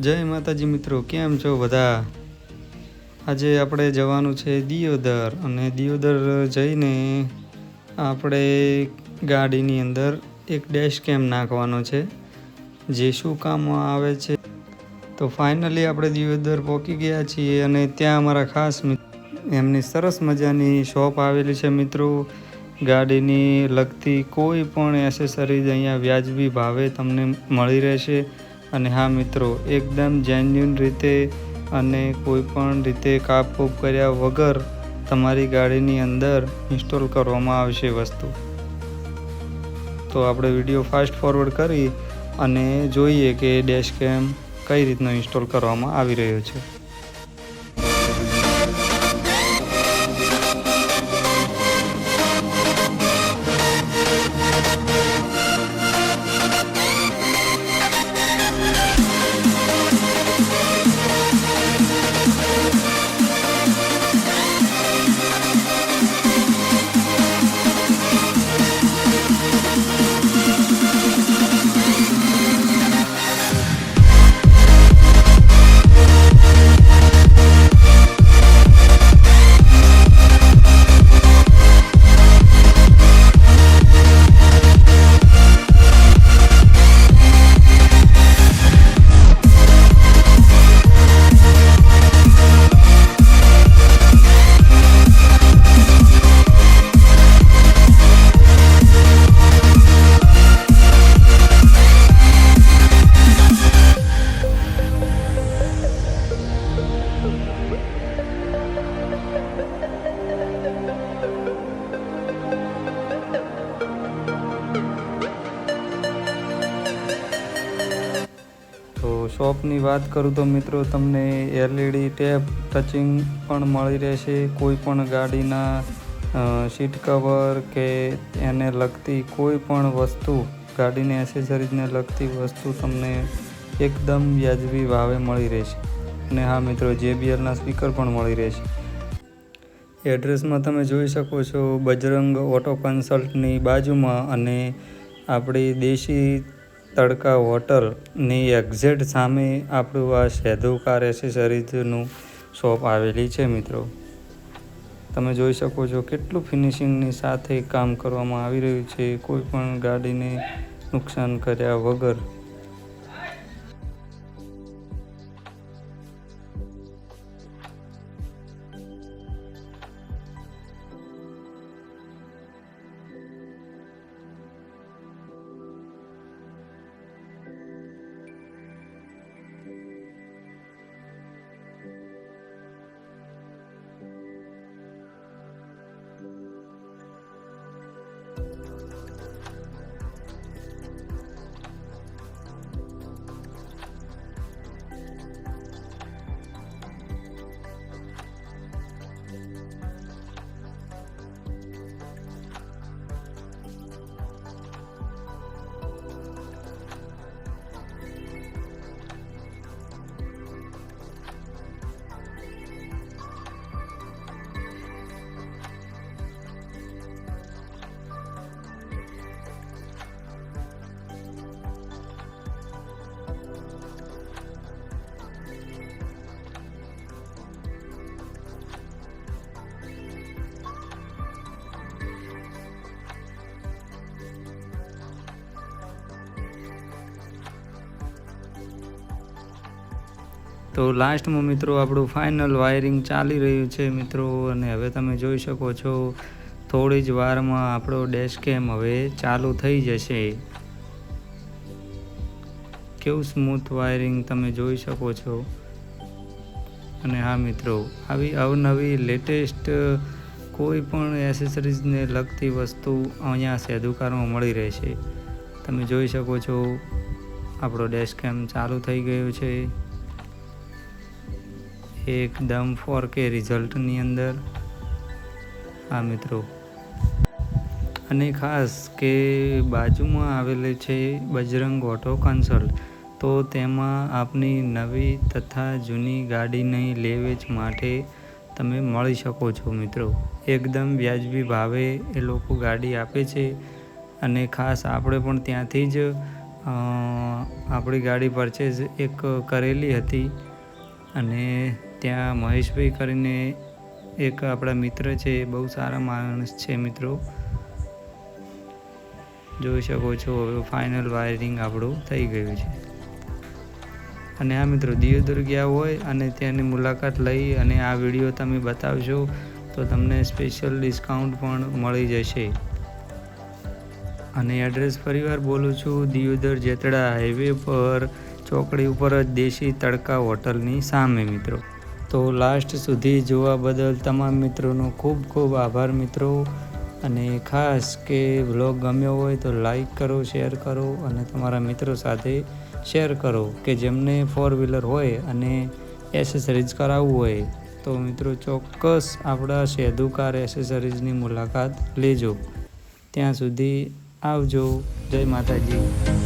જય માતાજી મિત્રો, કેમ છો બધા? આજે આપણે જવાનું છે દિયોદર અને દિયોદર જઈને આપણે ગાડીની અંદર એક ડેશ કેમ નાખવાનો છે, જે શું કામમાં આવે છે. તો ફાઇનલી આપણે દિયોદર પહોંચી ગયા છીએ અને ત્યાં અમારા ખાસ એમની સરસ મજાની શોપ આવેલી છે મિત્રો. ગાડીની લગતી કોઈ પણ એસેસરીઝ અહીંયા વ્યાજબી ભાવે તમને મળી રહેશે. અને હા મિત્રો, એકદમ જેન્યુઇન રીતે અને કોઈ પણ રીતે કાપકૂપ કર્યા વગર તમારી ગાડીની અંદર ઇન્સ્ટોલ કરવામાં આવશે વસ્તુ. તો આપણે વિડીયો ફાસ્ટ ફોરવર્ડ કરી અને જોઈએ કે ડેશ કેમ કઈ રીતનો ઇન્સ્ટોલ કરવામાં આવી રહ્યો છે. તો શોપની વાત કરું તો મિત્રો, તમને LED ટેપ ટચિંગ પણ મળી રહેશે. કોઈ પણ ગાડીના સીટ કવર કે એને લગતી કોઈ પણ વસ્તુ, ગાડીની એસેસરીઝને લગતી વસ્તુ તમને એકદમ વ્યાજબી ભાવે મળી રહેશે. અને હા મિત્રો, JBLના સ્પીકર પણ મળી રહેશે. એડ્રેસમાં તમે જોઈ શકો છો, બજરંગ ઓટો કન્સલ્ટની બાજુમાં અને આપણી દેશી તડકા હોટલની એક્ઝેક્ટ સામે આપણું આ સેધુ કાર એસેસરીઝનું શોપ આવેલી છે મિત્રો. તમે જોઈ શકો છો કેટલું ફિનિશિંગની સાથે કામ કરવામાં આવી રહ્યું છે, કોઈ પણ ગાડીને નુકસાન કર્યા વગર. તો લાસ્ટમાં મિત્રો આપણું ફાઇનલ વાયરિંગ ચાલી રહ્યું છે મિત્રો. અને હવે તમે જોઈ શકો છો, થોડી જ વારમાં આપણો ડેશ કેમ હવે ચાલુ થઈ જશે. કેવું સ્મૂથ વાયરિંગ તમે જોઈ શકો છો. અને હા મિત્રો, આવી અવનવી લેટેસ્ટ કોઈ પણ એસેસરીઝને લગતી વસ્તુ અહીંયા સેધુ કારમાં મળી રહેશે. તમે જોઈ શકો છો, આપણો ડેશ કેમ ચાલુ થઈ ગયો છે એકદમ 4K રિઝલ્ટની અંદર. હા મિત્રો, અને ખાસ કે બાજુમાં આવેલી છે બજરંગ ઓટો કન્સલ્ટ. તો તેમાં આપની નવી તથા જૂની ગાડીની લેવેચ માટે તમે મળી શકો છો મિત્રો. એકદમ વ્યાજબી ભાવે એ લોકો ગાડી આપે છે. અને ખાસ આપણે પણ ત્યાંથી જ આપણી ગાડી પરચેઝ એક કરેલી હતી અને ત્યાં મહેશભાઈ કરીને એક આપણા મિત્ર છે, બહુ સારા માણસ છે મિત્રો. જોઈ શકો છો હવે ફાઇનલ વાયરિંગ આપણું થઈ ગયું છે. અને આ મિત્રો દિયોદર ગયા હોય અને ત્યાંની મુલાકાત લઈ અને આ વિડીયો તમે બતાવશો તો તમને સ્પેશિયલ ડિસ્કાઉન્ટ પણ મળી જશે. અને એડ્રેસ ફરીવાર બોલું છું, દિયોદર જેતડા હાઈવે પર ચોકડી ઉપર જ દેશી તડકા હોટલની સામે મિત્રો. તો લાસ્ટ સુધી જોવા બદલ તમામ મિત્રોનો ખૂબ ખૂબ આભાર મિત્રો. અને ખાસ કે વ્લોગ ગમ્યો હોય તો લાઈક કરો, શેર કરો અને તમારા મિત્રો સાથે શેર કરો કે જેમને 4 વ્હીલર હોય અને એસેસરીઝ કરાવવું હોય તો મિત્રો ચોક્કસ આપણા સેધુ કાર એસેસરીઝની મુલાકાત લેજો. ત્યાં સુધી આવજો. જય માતાજી.